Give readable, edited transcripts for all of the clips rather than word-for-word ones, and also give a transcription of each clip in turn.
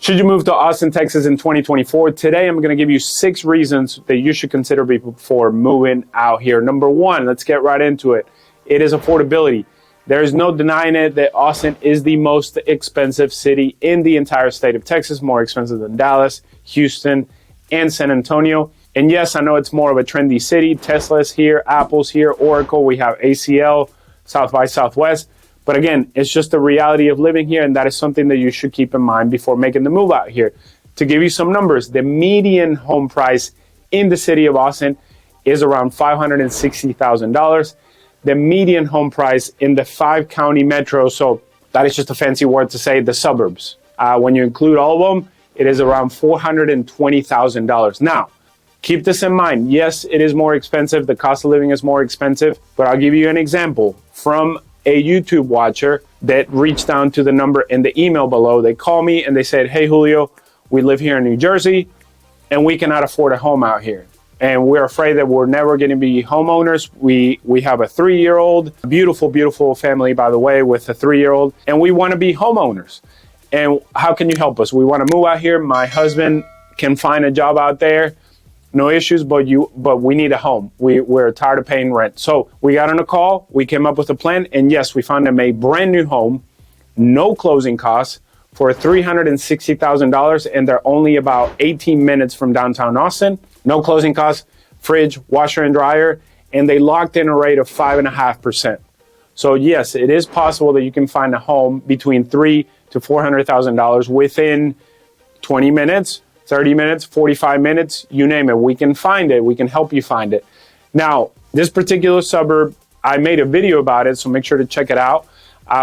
Should you move to Austin, Texas in 2024? Today, I'm going to give you 6 reasons that you should consider before moving out here. Number 1, let's get right into it. It is affordability. There is no denying it that Austin is the most expensive city in the entire state of Texas, more expensive than Dallas, Houston, and San Antonio. And yes, I know it's more of a trendy city. Tesla's here, Apple's here, Oracle, we have ACL, South by Southwest. But again, it's just the reality of living here, and that is something that you should keep in mind before making the move out here. To give you some numbers, the median home price in the city of Austin is around $560,000. The median home price in the 5-county metro, so that is just a fancy word to say the suburbs. When you include all of them, it is around $420,000. Now, keep this in mind. Yes, it is more expensive. The cost of living is more expensive, but I'll give you an example from a YouTube watcher that reached down to the number in the email below. They called me and they said, "Hey, Julio, we live here in New Jersey and we cannot afford a home out here. And we're afraid that we're never going to be homeowners. We have a 3-year-old, beautiful, beautiful family, by the way, with a 3-year-old, and we want to be homeowners. And how can you help us? We want to move out here. My husband can find a job out there. No issues, but we need a home. We're tired of paying rent." So we got on a call, we came up with a plan, and yes, we found them a brand new home, no closing costs, for $360,000, and they're only about 18 minutes from downtown Austin. No closing costs, fridge, washer and dryer, and they locked in a rate of 5.5%. So yes, it is possible that you can find a home between $300,000 to $400,000 within 20 minutes. 30 minutes, 45 minutes, you name it. We can find it. We can help you find it. Now, this particular suburb, I made a video about it, so make sure to check it out,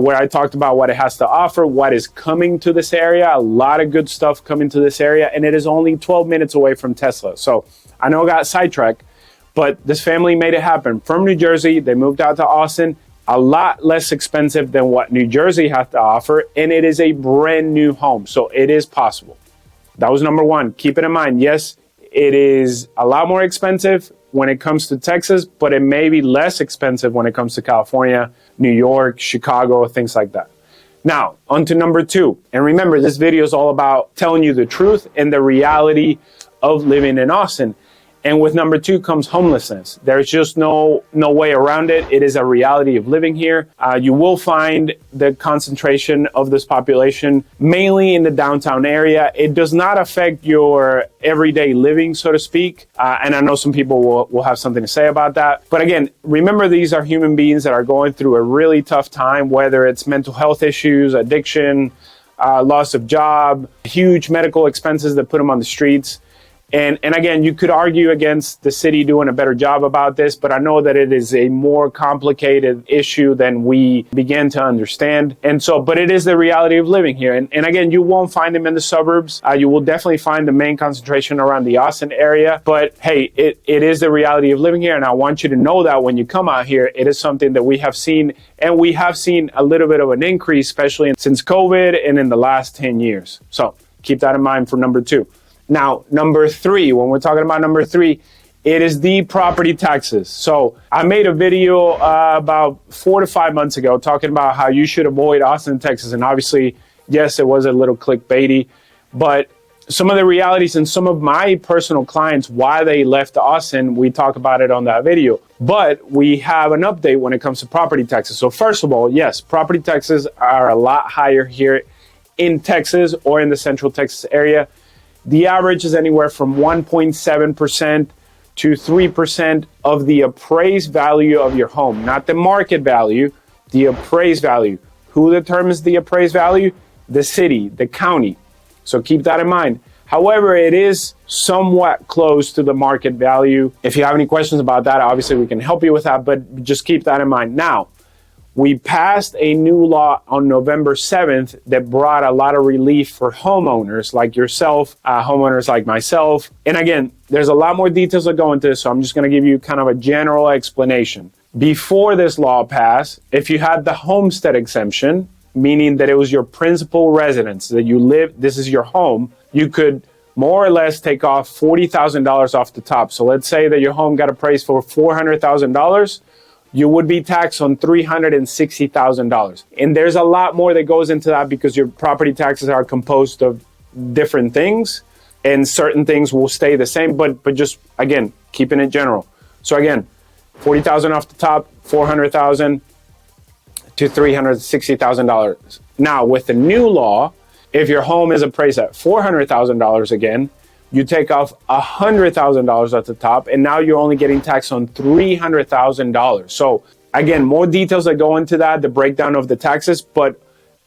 where I talked about what it has to offer, what is coming to this area, a lot of good stuff coming to this area, and it is only 12 minutes away from Tesla. So I know I got sidetracked, but this family made it happen. From New Jersey, they moved out to Austin, a lot less expensive than what New Jersey has to offer, and it is a brand new home, so it is possible. That was number 1. Keep it in mind. Yes, it is a lot more expensive when it comes to Texas, but it may be less expensive when it comes to California, New York, Chicago, things like that. Now, on to number 2. And remember, this video is all about telling you the truth and the reality of living in Austin. And with number 2 comes homelessness. There's just no way around it. It is a reality of living here. You will find the concentration of this population mainly in the downtown area. It does not affect your everyday living, so to speak. And I know some people will have something to say about that. But again, remember, these are human beings that are going through a really tough time, whether it's mental health issues, addiction, loss of job, huge medical expenses that put them on the streets. And again, you could argue against the city doing a better job about this, but I know that it is a more complicated issue than we begin to understand. And so, but it is the reality of living here. And again, you won't find them in the suburbs. You will definitely find the main concentration around the Austin area. But hey, it is the reality of living here. And I want you to know that when you come out here, it is something that we have seen, and we have seen a little bit of an increase, especially since COVID and in the last 10 years. So keep that in mind for number 2. Now, number 3, when we're talking about number 3, it is the property taxes. So I made a video about 4 to 5 months ago talking about how you should avoid Austin, Texas. And obviously, yes, it was a little clickbaity, but some of the realities and some of my personal clients, why they left Austin, we talk about it on that video. But we have an update when it comes to property taxes. So first of all, yes, property taxes are a lot higher here in Texas or in the Central Texas area. The average is anywhere from 1.7% to 3% of the appraised value of your home, not the market value, the appraised value. Who determines the appraised value? The city, the county. So keep that in mind. However, it is somewhat close to the market value. If you have any questions about that, obviously we can help you with that, but just keep that in mind. Now, we passed a new law on November 7th that brought a lot of relief for homeowners like yourself, homeowners like myself. And again, there's a lot more details that go into this, so I'm just going to give you kind of a general explanation. Before this law passed, if you had the homestead exemption, meaning that it was your principal residence, that you live, this is your home, you could more or less take off $40,000 off the top. So let's say that your home got appraised for $400,000. You would be taxed on $360,000. And there's a lot more that goes into that because your property taxes are composed of different things, and certain things will stay the same, but just, again, keeping it general. So again, 40,000 off the top, 400,000 to $360,000. Now, with the new law, if your home is appraised at $400,000 again, you take off $100,000 at the top, and now you're only getting taxed on $300,000. So again, more details that go into that, the breakdown of the taxes, but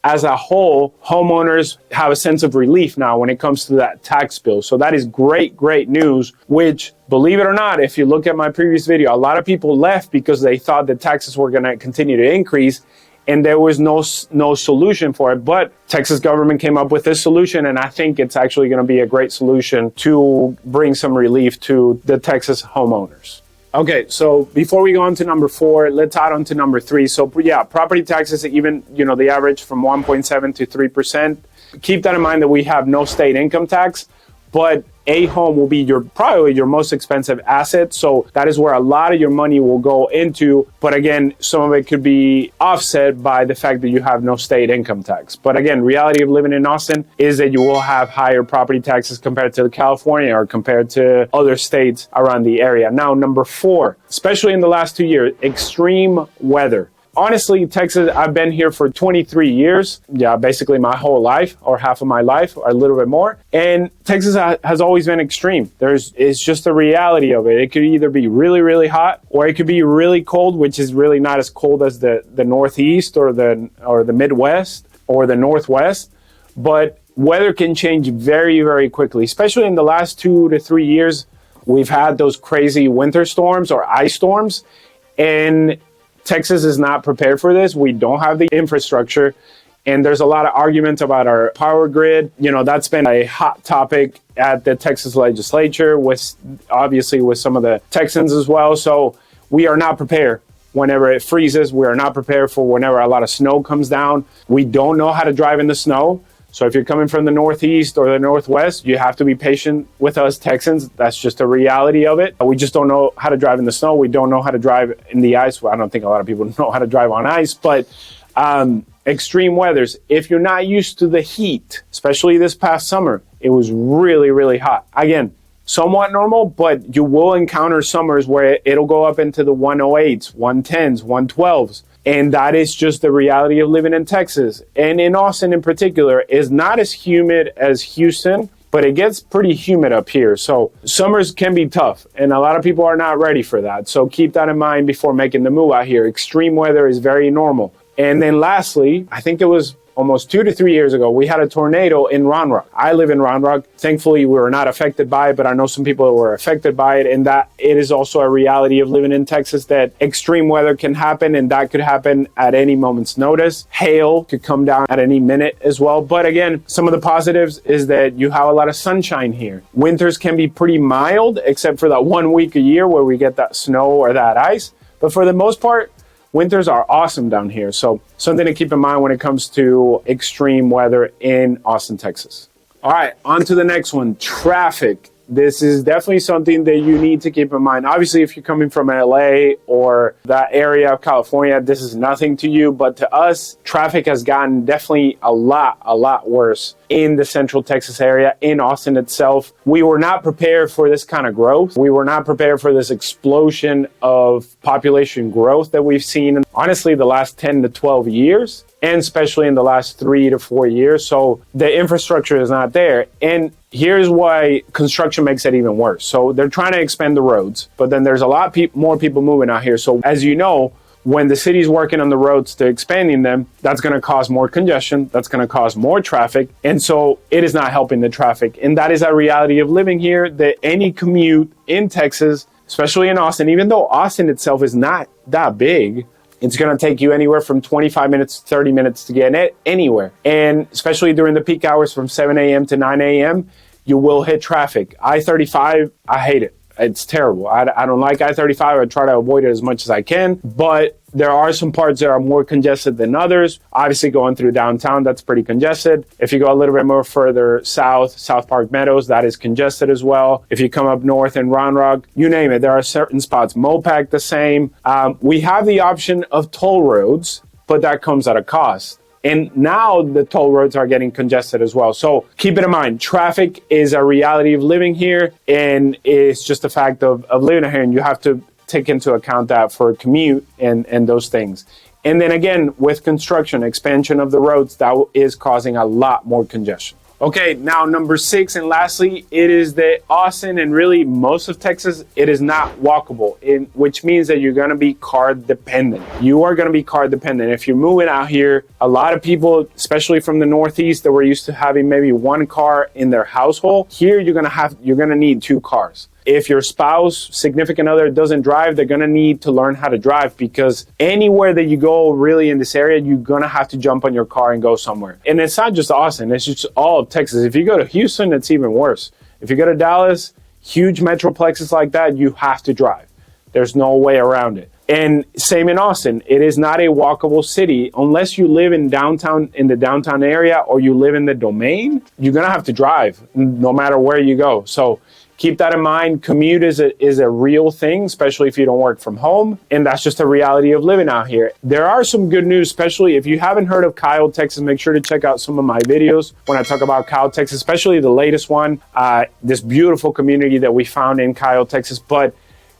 as a whole, homeowners have a sense of relief now when it comes to that tax bill. So that is great, great news, which, believe it or not, if you look at my previous video, a lot of people left because they thought the taxes were going to continue to increase, and there was no solution for it. But Texas government came up with this solution, and I think it's actually going to be a great solution to bring some relief to the Texas homeowners. Okay, so before we go on to number 4, let's add on to number 3. So yeah, property taxes, even, the average from 1.7 to 3%. Keep that in mind that we have no state income tax, but a home will be probably your most expensive asset. So that is where a lot of your money will go into. But again, some of it could be offset by the fact that you have no state income tax. But again, reality of living in Austin is that you will have higher property taxes compared to California or compared to other states around the area. Now, number 4, especially in the last 2 years, extreme weather. Honestly, Texas, I've been here for 23 years. Yeah, basically my whole life, or half of my life, or a little bit more. And Texas has always been extreme. It's just the reality of it. It could either be really, really hot, or it could be really cold, which is really not as cold as the Northeast or the Midwest or the Northwest. But weather can change very, very quickly, especially in the last 2 to 3 years. We've had those crazy winter storms or ice storms, and Texas is not prepared for this. We don't have the infrastructure, and there's a lot of arguments about our power grid. That's been a hot topic at the Texas legislature, obviously with some of the Texans as well. So we are not prepared whenever it freezes. We are not prepared for whenever a lot of snow comes down. We don't know how to drive in the snow. So if you're coming from the Northeast or the Northwest, you have to be patient with us Texans. That's just a reality of it. We just don't know how to drive in the snow. We don't know how to drive in the ice. Well, I don't think a lot of people know how to drive on ice, but extreme weathers. If you're not used to the heat, especially this past summer, it was really, really hot. Again, somewhat normal, but you will encounter summers where it'll go up into the 108s, 110s, 112s. And that is just the reality of living in Texas. And in Austin in particular, is not as humid as Houston, but it gets pretty humid up here. So summers can be tough, and a lot of people are not ready for that. So keep that in mind before making the move out here. Extreme weather is very normal. And then lastly, I think it was almost 2 to 3 years ago, we had a tornado in Round Rock. I live in Round Rock. Thankfully, we were not affected by it, but I know some people were affected by it, and that it is also a reality of living in Texas that extreme weather can happen, and that could happen at any moment's notice. Hail could come down at any minute as well. But again, some of the positives is that you have a lot of sunshine here. Winters can be pretty mild, except for that 1 week a year where we get that snow or that ice. But for the most part, winters are awesome down here. So something to keep in mind when it comes to extreme weather in Austin, Texas. All right, on to the next one, traffic. This is definitely something that you need to keep in mind. Obviously, if you're coming from LA or that area of California, this is nothing to you. But to us, traffic has gotten definitely a lot worse in the central Texas area, in Austin itself. We were not prepared for this kind of growth. We were not prepared for this explosion of population growth that we've seen in, honestly, the last 10 to 12 years, and especially in the last 3 to 4 years. So the infrastructure is not there. And here's why construction makes it even worse. So they're trying to expand the roads, but then there's a lot more people moving out here. So as you know, when the city's working on the roads to expanding them, that's going to cause more congestion. That's going to cause more traffic. And so it is not helping the traffic. And that is a reality of living here, that any commute in Texas, especially in Austin, even though Austin itself is not that big, it's going to take you anywhere from 25 minutes to 30 minutes to get anywhere. And especially during the peak hours from 7 a.m. to 9 a.m., you will hit traffic. I-35, I hate it. It's terrible. I don't like I-35. I try to avoid it as much as I can, but there are some parts that are more congested than others. Obviously, going through downtown, that's pretty congested. If you go a little bit more further south, South Park Meadows, that is congested as well. If you come up north in Round Rock, you name it, there are certain spots. Mopac, the same. We have the option of toll roads, but that comes at a cost. And now the toll roads are getting congested as well. So keep it in mind, traffic is a reality of living here, and it's just a fact of living here, and you have to take into account that for commute and those things. And then again, with construction, expansion of the roads, that is causing a lot more congestion. Okay, now number 6, and lastly, it is that Austin and really most of Texas, it is not walkable, which means that you're gonna be car dependent. You are gonna be car dependent. If you're moving out here, a lot of people, especially from the Northeast, that were used to having maybe one car in their household, here you're gonna need 2 cars. If your spouse, significant other doesn't drive, they're gonna need to learn how to drive, because anywhere that you go really in this area, you're gonna have to jump on your car and go somewhere. And it's not just Austin, it's just all of Texas. If you go to Houston, it's even worse. If you go to Dallas, huge metroplexes like that, you have to drive. There's no way around it. And same in Austin, it is not a walkable city unless you live in the downtown area, or you live in the Domain. You're gonna have to drive no matter where you go. So keep that in mind. Commute is a real thing, especially if you don't work from home. And that's just a reality of living out here. There are some good news, especially if you haven't heard of Kyle, Texas. Make sure to check out some of my videos when I talk about Kyle, Texas, especially the latest one, this beautiful community that we found in Kyle, Texas. But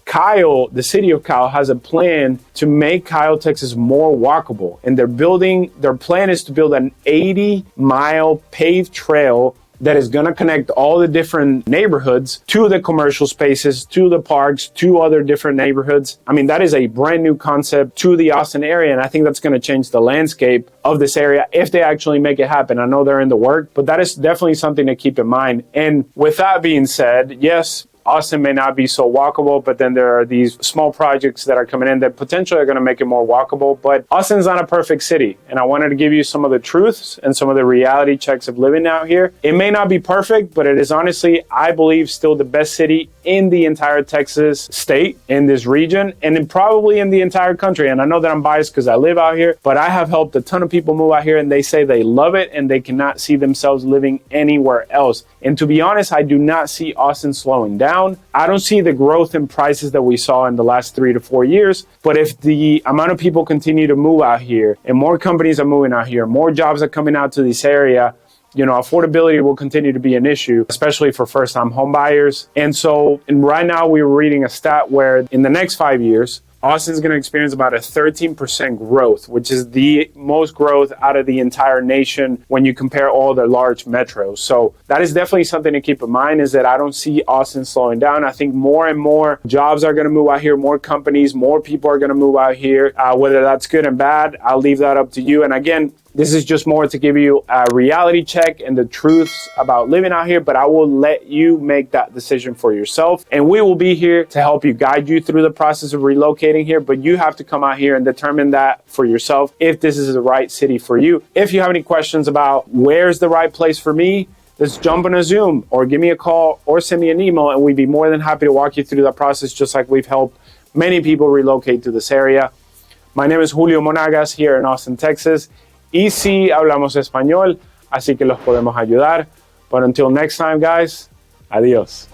Kyle, the city of Kyle, has a plan to make Kyle, Texas more walkable. And their plan is to build an 80-mile paved trail that is going to connect all the different neighborhoods to the commercial spaces, to the parks, to other different neighborhoods. I mean, that is a brand new concept to the Austin area, and I think that's going to change the landscape of this area if they actually make it happen. I know they're in the work, but that is definitely something to keep in mind. And with that being said, yes, Austin may not be so walkable, but then there are these small projects that are coming in that potentially are going to make it more walkable. But Austin's not a perfect city, and I wanted to give you some of the truths and some of the reality checks of living out here. It may not be perfect, but it is honestly, I believe, still the best city in the entire Texas state, in this region, and probably in the entire country. And I know that I'm biased because I live out here, but I have helped a ton of people move out here, and they say they love it and they cannot see themselves living anywhere else. And to be honest, I do not see Austin slowing down. I don't see the growth in prices that we saw in the last 3 to 4 years. But if the amount of people continue to move out here, and more companies are moving out here, more jobs are coming out to this area, affordability will continue to be an issue, especially for first-time home buyers. And right now we were reading a stat where in the next 5 years, Austin's going to experience about a 13% growth, which is the most growth out of the entire nation when you compare all the large metros. So that is definitely something to keep in mind, is that I don't see Austin slowing down. I think more and more jobs are going to move out here, more companies, more people are going to move out here. Whether that's good and bad, I'll leave that up to you. And again, this is just more to give you a reality check and the truths about living out here, but I will let you make that decision for yourself. And we will be here to help you, guide you through the process of relocating here, but you have to come out here and determine that for yourself if this is the right city for you. If you have any questions about where's the right place for me, just jump on a Zoom or give me a call or send me an email, and we'd be more than happy to walk you through that process, just like we've helped many people relocate to this area. My name is Julio Monagas here in Austin, Texas. Y sí hablamos español, así que los podemos ayudar. But until next time, guys, adiós.